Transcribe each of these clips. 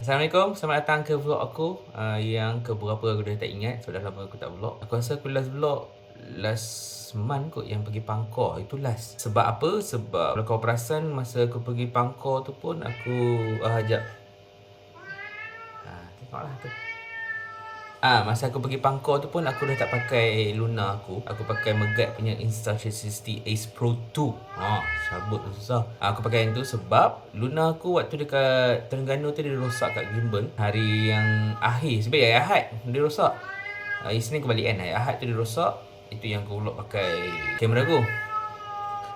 Assalamualaikum, selamat datang ke vlog aku yang keberapa aku dah tak ingat. So dah lama aku tak vlog. Aku rasa aku last vlog last month kot, yang pergi Pangkor. Itu last. Sebab apa? Sebab kalau kau perasan masa aku pergi Pangkor tu pun aku ajak tengoklah tu. Masa aku pergi Pangkor tu pun aku dah tak pakai Luna aku. Aku pakai Megat punya Insta360 Ace Pro 2. Sabut tu susah. Aku pakai yang tu sebab Luna aku waktu dekat Terengganu tu dia rosak kat gimbal. Hari yang akhir, sebenarnya hari Ahad dia rosak. Isnin aku balik kan, hari Ahad tu dia rosak. Itu yang aku ulok pakai kamera aku.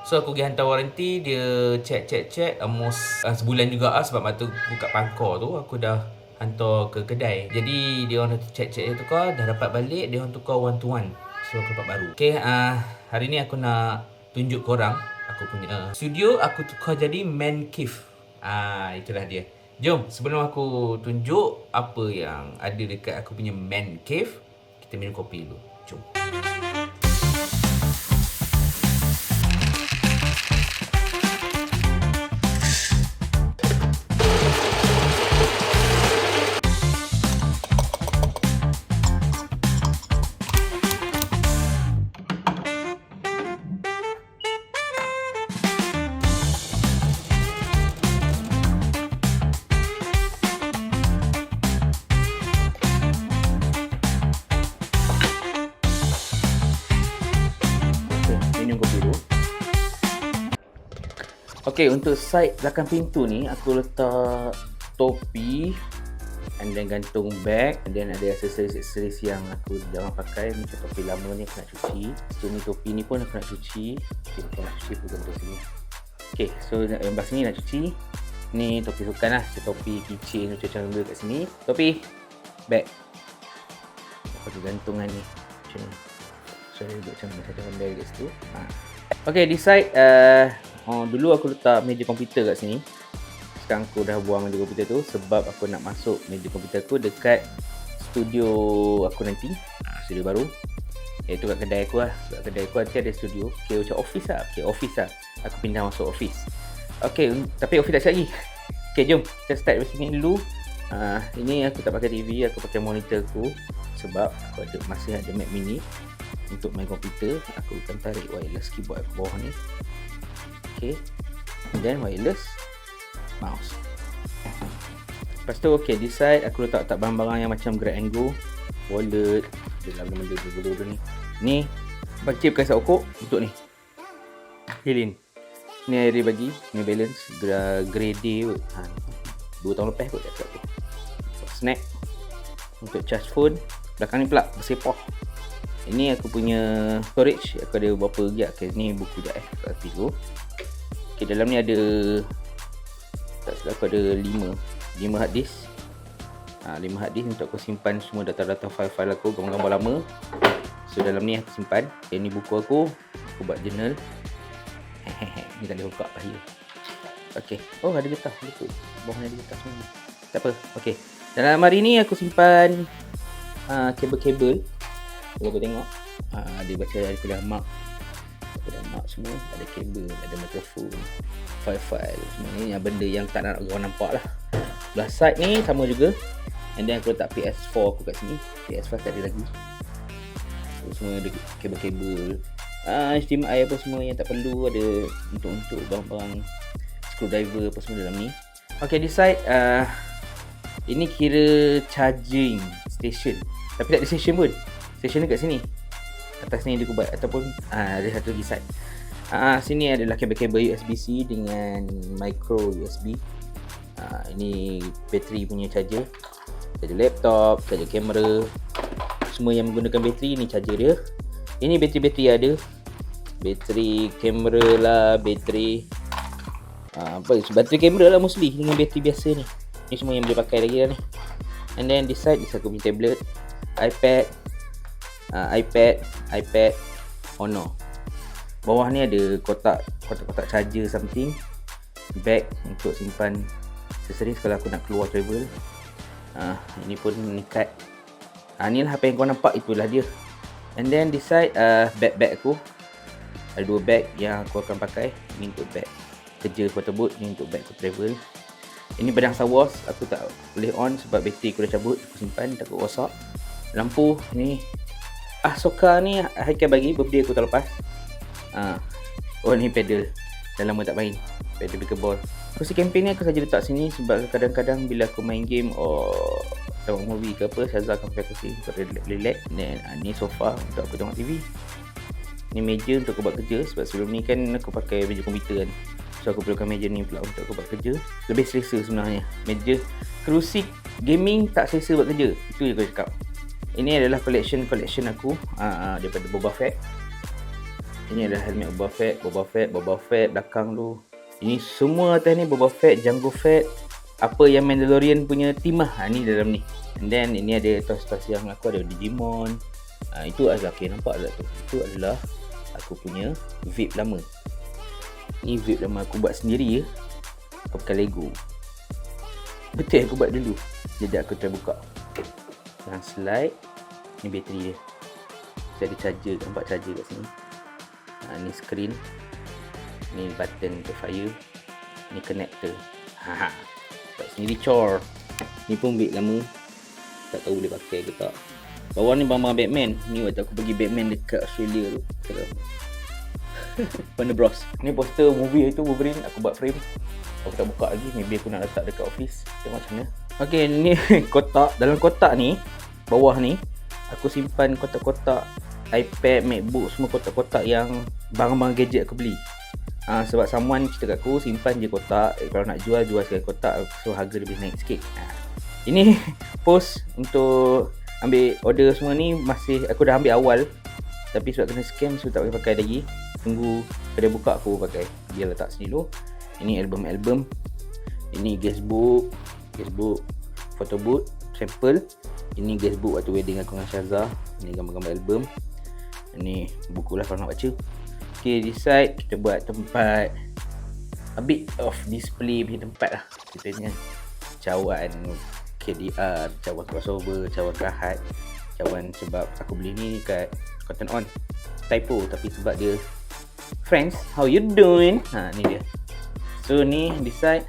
So aku pergi hantar waranti, dia check almost sebulan juga sebab waktu aku kat Pangkor tu aku dah hantar ke kedai. Jadi dia orang dah check dia tukar, dah dapat balik, dia orang tukar one to one. So aku dapat baru. Okay, hari ni aku nak tunjuk korang aku punya studio aku tukar jadi man cave. Itulah dia. Jom, sebelum aku tunjuk apa yang ada dekat aku punya man cave, kita minum kopi dulu. Jom. Okay, untuk side belakang pintu ni aku letak topi and then gantung bag, and then ada aksesoris yang aku jarang pakai. Macam topi lama ni aku nak cuci. So ni topi ni pun aku nak cuci. Okay, aku nak cuci aku gantung sini. Okay, so yang belah sini nak cuci. Ni topi sukan lah, topi keychain macam ambil kat sini. Topi, bag. Aku gantungan ni macam ni. So dia buat macam bag kat situ. Okay, di side dulu aku letak meja komputer kat sini. Sekarang aku dah buang meja komputer tu sebab aku nak masuk meja komputer aku dekat studio aku nanti. Studio baru, iaitu kat kedai aku lah. Sebab kedai aku nanti ada studio. Okay, macam office lah. Okay, office lah. Aku pindah masuk office. Okay, tapi office tak siap lagi. Okay, jom kita start dari sini dulu. Ini aku tak pakai TV, aku pakai monitor aku. Sebab aku masih ada Mac mini untuk main komputer. Aku akan tarik wireless keyboard ke bawah ni. Okay, and then wireless mouse. Lepas tu okay, di side aku letak barang-barang yang macam grab and go, wallet, dalam benda bodoh ni. Ni pakcik bekas okok untuk ni Hilin. Ni air dia bagi, ni balance grade 2 tahun lepas kot tak tu. Snack untuk charge phone. Belakang ni pula bersepah. Ini aku punya storage, aku ada berapa gig. Okay, ni buku je kat tu. Okay, dalam ni ada, tak silap aku ada 5 hard disk. 5 hard disk untuk aku simpan semua data-data file-file aku, gambar-gambar lama. So dalam ni aku simpan. Okay, ni buku aku buat journal. Ni tak boleh buka bahaya. Okay, oh ada getah, betul. Bawah ni ada getah semua. Tak apa, okay. Dalam lemari ni aku simpan kabel-kabel. Aku tengok dia baca daripada mak. Ada mak semua, ada kabel, ada mikrofon, file-file semua ni yang benda yang tak nak orang nampak lah. Belah side ni sama juga. And then aku letak PS4 aku kat sini. PS5 tak ada lagi. So, semua ada kabel-kabel, HDMI apa semua yang tak perlu. Ada untuk barang-barang screwdriver apa semua dalam ni. Okay, di side ini kira charging station, tapi tak ada station pun. Station dekat sini. Atas ni ada kubat ataupun ada satu lagi side. Sini adalah kabel-kabel USB-C dengan micro USB. Ini bateri punya charger. Charger laptop, charger kamera. Semua yang menggunakan bateri ni charger dia. Ini bateri-bateri ada. Bateri kamera lah, bateri bateri kamera lah mostly dengan bateri biasa ni. Ni semua yang boleh pakai lagi lah ni. And then this side aku punya tablet, iPad, Honor. Bawah ni ada kotak charger something. Bag untuk simpan aksesoris kalau aku nak keluar travel. Ini pun nikat. Inilah apa yang kau nampak, itulah dia. And then this side bag aku. Ada 2 bag yang aku akan pakai. Ini untuk bag kerja photo boot, ni untuk bag aku travel. Ini badang Star Wars, aku tak boleh on sebab bateri aku dah cabut. Aku simpan, takut rosak. Lampu ni Ahsoka ni Haikal bagi birthday aku tahun lepas. Oh ni pedal, dah lama tak main pedal pickleball. Kursi campaign ni aku saja letak sini sebab kadang-kadang bila aku main game tengok movie ke apa, Syazah akan pakai kursi untuk relax. Dan ni sofa untuk aku tengok TV. Ni meja untuk aku buat kerja sebab sebelum ni kan aku pakai meja komputer kan. So aku perlukan meja ni pula untuk aku buat kerja. Lebih selesa sebenarnya. Meja kerusi gaming tak selesa buat kerja. Itu je aku cakap. Ini adalah collection aku daripada Boba Fett. Ini adalah helmet Boba Fett belakang tu. Ini semua atas ni Boba Fett, Jango Fett, apa yang Mandalorian punya team ni dalam ni. And then ini ada toys yang aku ada Digimon. Itu adalah nampak tak tu. Itu adalah aku punya vape lama. Ni vape lama aku buat sendiri ya. Aku pakai Lego. Betul aku buat dulu. Jadi aku terbuka. Dan slide. Ni bateri dia. Saya ada charger, nampak charger kat sini. Ni screen. Ni button untuk fire. Ni connector. Buat sendiri cor. Ni pun vape lama. Tak tahu boleh pakai ke tak. Bawah ni barang-barang Batman. Ni waktu aku pergi Batman dekat Australia tu. Warner Bros. Ni poster movie itu Wolverine. Aku buat frame. Aku tak buka lagi. Maybe aku nak letak dekat office. Tengok macam mana. Ok, ni kotak. Dalam kotak ni, bawah ni, aku simpan kotak-kotak iPad, MacBook, semua kotak-kotak yang barang-barang gadget aku beli. Sebab someone cerita kat aku, simpan je kotak. Kalau nak jual sekali kotak. So harga lebih naik sikit. Ini post untuk ambil order semua ni. Masih aku dah ambil awal. Tapi sebab kena scam, so tak boleh pakai lagi. Tunggu kedai buka aku pakai. Dia letak sini dulu. Ini album. Ini guestbook, photo boot, sample. Ini guestbook waktu wedding aku dengan Syazah. Ini gambar-gambar album. Ini buku lah kalau nak baca. Okay, this side kita buat tempat a bit of display punya tempat lah. Kita ni cawan KDR, cawan crossover, cawan Kahat. Cawan sebab aku beli ni kat Cotton On. Typo tapi sebab dia friends, how you doing? Ni dia. So ni this side.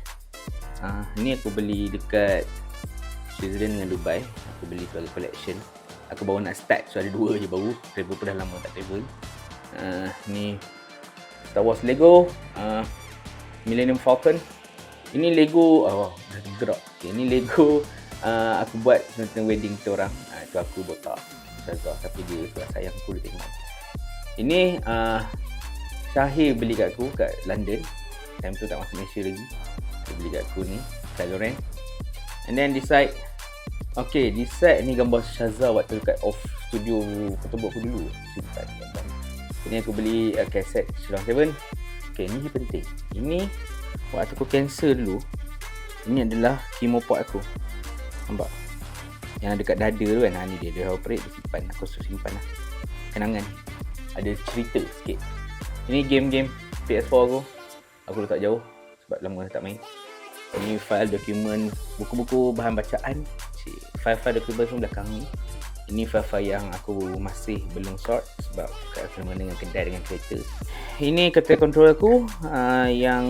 Ni aku beli dekat Switzerland dengan Dubai. Aku beli sebagai collection. Aku baru nak start, so ada 2 je baru. Travel pun dah lama tak travel. Ni Star Wars Lego, Millennium Falcon. Ini Lego, dah gerak. Okay, ini Lego aku buat tentang wedding kita orang. Itu aku botak Syazah, tapi dia sebab sayang aku dia tengok. Ini Syahir beli kat aku kat London. Time tu tak masuk Malaysia lagi. Dia beli kat aku ni, Kylo Ren. And then this side, okay, this side ni gambar Syazah waktu dekat off studio photobooth aku dulu. Simpan gambar. Ini aku beli kaset Shrine 7. Okay, ni penting. Ini waktu aku cancel dulu. Ini adalah chemo pot aku. Nampak? Yang dekat dada tu kan. Ni dia operate, dia simpan. Aku suruh simpan lah. Kenangan. Ada cerita sikit. Ini game-game PS4 aku. Aku letak jauh sebab lama tak main. Ini file dokumen, buku-buku bahan bacaan. File-file dokumen semua belakang ni. Ini file-file yang aku masih belum sort sebab kena dengan kedai dengan kereta. Ini ketel control aku yang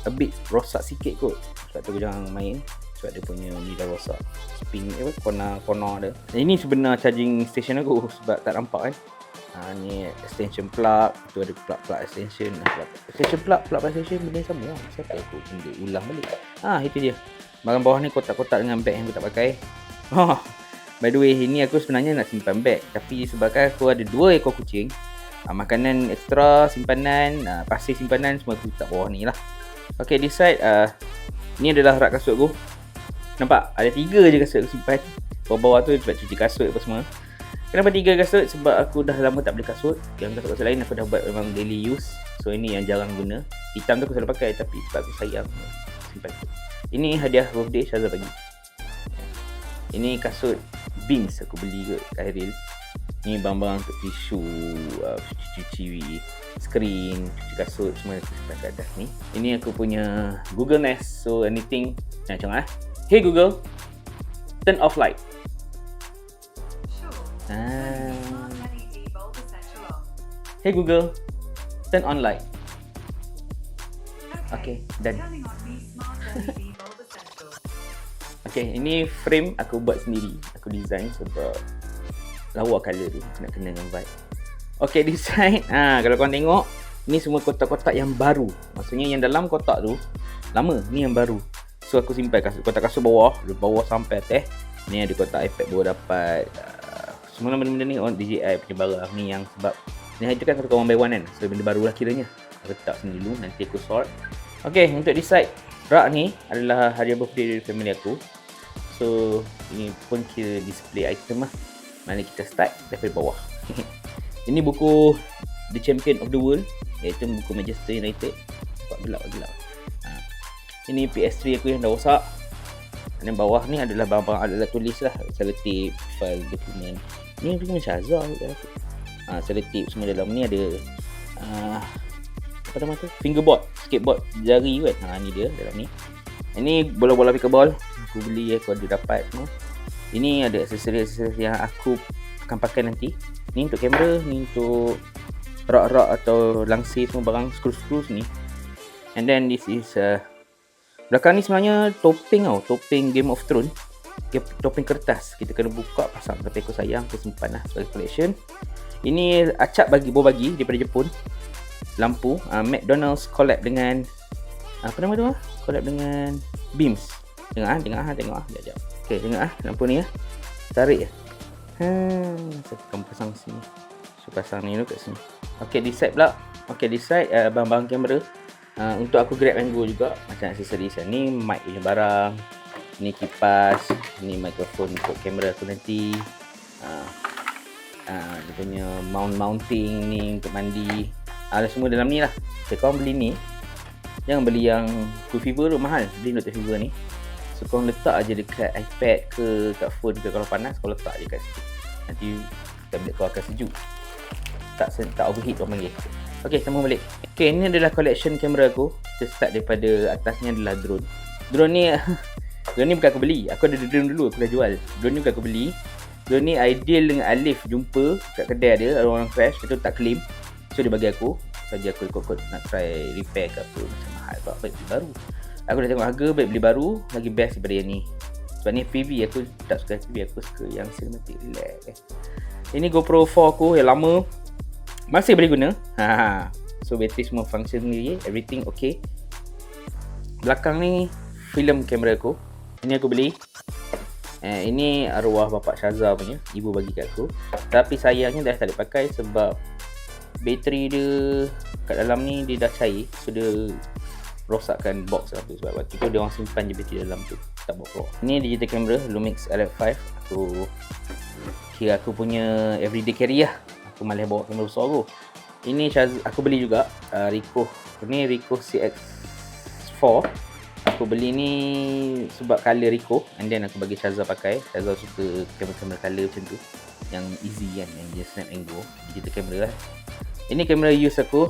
a bit rosak sikit kot. Sebab tu aku jangan main. Sebab dia punya ni dah rosak. Spin corner dia. Ini sebenar charging station aku sebab tak nampak kan. Ni extension plug. Tu ada plug extension. Extension plug extension benda sama lah. Siapa aku kena ulang balik. Itu dia. Bahagian bawah ni kotak-kotak dengan beg yang aku tak pakai. By the way, ini aku sebenarnya nak simpan beg. Tapi sebabkan aku ada 2 ekor kucing, makanan ekstra, simpanan, pasir simpanan semua aku letak bawah ni lah. Okay, this side ni adalah rak kasut aku. Nampak? Ada 3 je kasut aku simpan. Bawah-bawah tu sebab cuci kasut apa semua. Kenapa 3 kasut? Sebab aku dah lama tak beli kasut. Yang kasut-kasut lain aku dah buat memang daily use. So ini yang jarang guna. Hitam tu aku selalu pakai tapi sebab aku sayang simpan tu. Ini hadiah birthday Syazah bagi. Ini kasut Bings aku beli kat Khairil. Ni barang-barang untuk tisu, cuci screen, cuci kasut semua aku simpan kat atas ni. Ini aku punya Google Nest. So anything macam Hey Google, turn off light. Hey Google, turn on light. Okay, done. Okay, ini frame aku buat sendiri. Aku design sebab lawa colour tu, nak kena dengan vibe. Okay, design. Kalau korang tengok, ni semua kotak-kotak yang baru. Maksudnya yang dalam kotak tu lama, ni yang baru. So aku simpan kotak kasut bawah, dari bawah sampai atas. Ni ada kotak iPad baru dapat. Semua benda-benda ni on DJI punya barang ni, yang sebab ni itu kan satu one by one kan. So benda baru lah kiranya. Aku letak sini dulu, nanti aku sort. Okay, untuk decide rak ni adalah hadiah birthday dari family aku. So ini pun kira display item lah. Mari kita start daripada bawah. Ini buku The Champion of the World, iaitu buku Manchester United. Gelap. Ini PS3 aku yang dah rosak. Dan bawah ni adalah barang-barang alat tulis lah, selotip, file, dokumen. Ni dokumen Shazza aku. Selotip semua dalam ni ada apa nama tu? Fingerboard, skateboard jari kan. Ni dia dalam ni. Ini bola-bola pickleball. Aku beli, aku ada dapat semua. Ini ada aksesori-aksesori yang aku akan pakai nanti. Ni untuk kamera, ni untuk rak-rak atau langsir semua barang, skru-skru ni. And then this is belakang ni sebenarnya topeng tau, topeng Game of Thrones. Topeng kertas, kita kena buka, pasang, tapi aku sayang, aku simpan lah sebagai collection. Ini acap bagi daripada Jepun. Lampu, McDonald's collab dengan apa nama tu? Collab dengan Beams. Tengok sekejap. Okay, tengok lampu ni tarik saya akan pasang sini. So pasang ni dulu kat sini. Okay, decide pula. Okay, decide barang-barang kamera. Untuk aku grab and go juga, macam aksesoris ni mic punya barang, ni kipas, ni mikrofon untuk kamera aku nanti. Dia punya mounting ni untuk mandi. Semua dalam ni lah. Okay, korang beli ni, jangan beli yang Cool Fever tu, mahal. Beli Dr. Fever ni. So korang letak aje dekat iPad ke, kat phone ke, kalau panas korang letak je kat situ. Nanti tablet kau akan sejuk. Tak overheat orang panggil. Okay, sambung balik. Okay, ini adalah collection kamera aku. Kita start daripada atasnya adalah drone. Drone ni bukan aku beli. Aku ada drone dulu, aku dah jual. Drone ni bukan aku beli. Drone ni ideal dengan Alif jumpa kat kedai dia, ada orang crash, betul tak claim. So dia bagi aku. Saja aku ikut nak try repair ke apa, macam mahal sebab baik beli baru. Aku dah tengok harga, baik beli baru, lagi best daripada yang ni. Sebab ni FPV, aku tak suka FPV, aku suka yang cinematic relax. Ini GoPro 4 aku yang lama, masih boleh guna. So bateri semua function sendiri, everything okay. Belakang ni film kamera aku. Ini aku beli. Ini arwah bapak Shazza punya, ibu bagi kat aku. Tapi sayangnya dah tak boleh pakai sebab bateri dia kat dalam ni dia dah cair. So dia rosakkan box lah tu. Sebab waktu tu dia orang simpan je bateri dalam tu, tak bawa keluar. Ni digital camera Lumix LF5. Aku punya everyday carry lah. Aku malas bawa kamera besar aku. Ini aku beli juga Ricoh. Ni Ricoh CX4. Aku beli ni sebab color Ricoh, and then aku bagi Shazza pakai. Shazza suka kamera color macam tu, yang easy kan, yang dia snap and go. Digital camera lah. Ini kamera use aku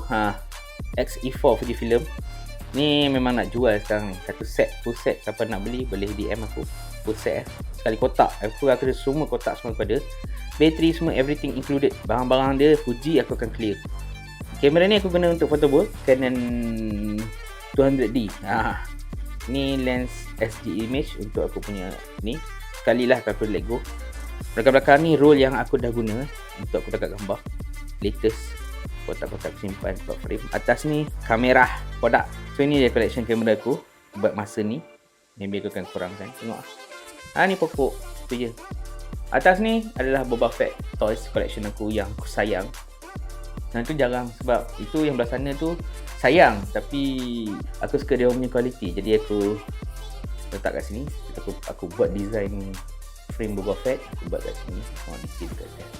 XE4 Fujifilm. Ni memang nak jual sekarang ni. Satu set, full set. Siapa nak beli boleh DM aku. Full set sekali kotak. Aku ada semua kotak, semua pada bateri semua, everything included. Barang-barang dia Fuji aku akan clear. Kamera ni aku guna untuk photo booth Canon 200D. Ni lens SG image untuk aku punya ni. Sekali lah aku let go. Belakang-belakang ni roll yang aku dah guna untuk aku tangkap gambar latest. Kotak-kotak simpan buat frame. Atas ni kamera Kodak. So ini dia collection kamera aku buat masa ni. Maybe aku akan kurangkan. Tengok. Ni pokok. Itu je. Atas ni adalah Boba Fett toys collection aku yang aku sayang. Dan tu jarang sebab itu yang belah sana tu sayang, tapi aku suka dia punya quality. Jadi aku letak kat sini. Aku buat design frame Boba Fett. Aku buat kat sini. Detail kat sini.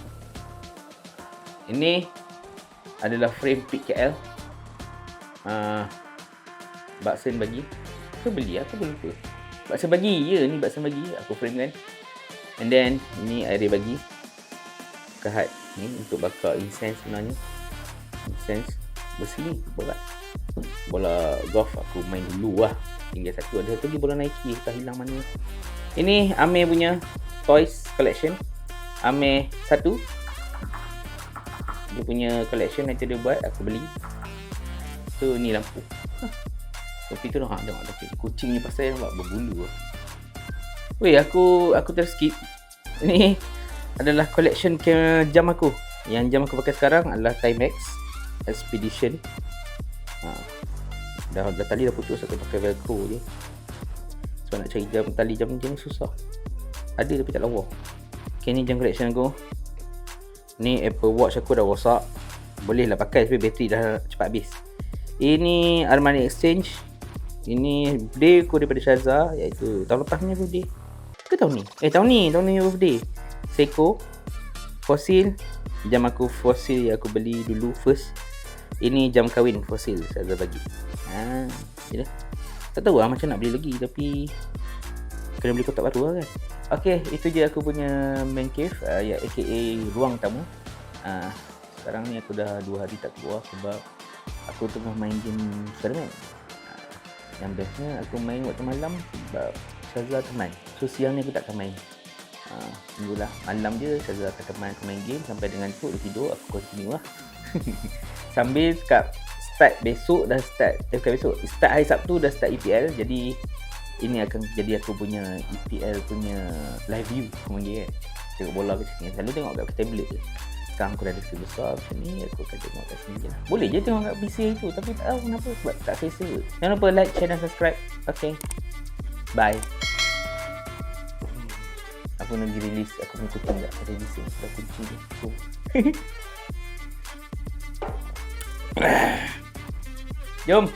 Ini adalah frame Peak KL. Baksen bagi. Aku beli, aku lupa. Baksen bagi, ya ni baksen bagi. Aku frame kan. And then ini air dia bagi. Kahat ni untuk bakar incense sebenarnya. Incense besi berat. Bola golf aku main dulu lah. Tinggal satu, ada satu lagi bola Nike, tak hilang mana. Ini Amir punya toys collection. Amir 1. Dia punya collection nanti dia buat, aku beli. So ni lampu. Topi tu dah tengok topi. Kucing ni pasal nampak berbulu lah. Weh, aku terskip. Ini adalah collection jam aku. Yang jam aku pakai sekarang adalah Timex Expedition. Dah tali dah putus, aku pakai velcro je. Sebab nak cari tali jam susah. Ada tapi tak lawa. Okay, ni jam collection aku. Ni Apple Watch aku dah rosak. Boleh lah pakai tapi bateri dah cepat habis. Ini Armani Exchange. Ini birthday aku daripada Syazah, iaitu tahun lepas punya birthday. Ke tahun ni? Tahun ni birthday. Seiko Fossil. Jam aku Fossil yang aku beli dulu first. Ini jam kahwin Fossil Syazah bagi. Yalah. Tak tahu lah macam nak beli lagi, tapi kena beli kotak baru lah kan. Okay, itu je aku punya man cave, ya, aka ruang tamu. Sekarang ni aku dah 2 hari tak keluar sebab aku tengah main game Spiderman. Yang bestnya aku main waktu malam sebab Syazah teman. So siang ni aku tak akan main. Tunggulah malam je Syazah akan teman aku main game sampai dengan tu dia tidur, aku continue lah. Sambil start besok dah start, bukan besok, start hari Sabtu dah start EPL. Jadi ini akan jadi aku punya EPL punya live view kemudian tengok bola kat sini. Selalu tengok kat tablet je. Sekarang aku dah ada screen besar macam ni, aku akan tengok kat sini je lah. Boleh je tengok kat PC tu, tapi tak tahu kenapa sebab tak selesa. Jangan lupa like, share dan subscribe. Okay, bye. Aku nak release aku punya kucing tak ada bising. Dah kunci dia. Jom.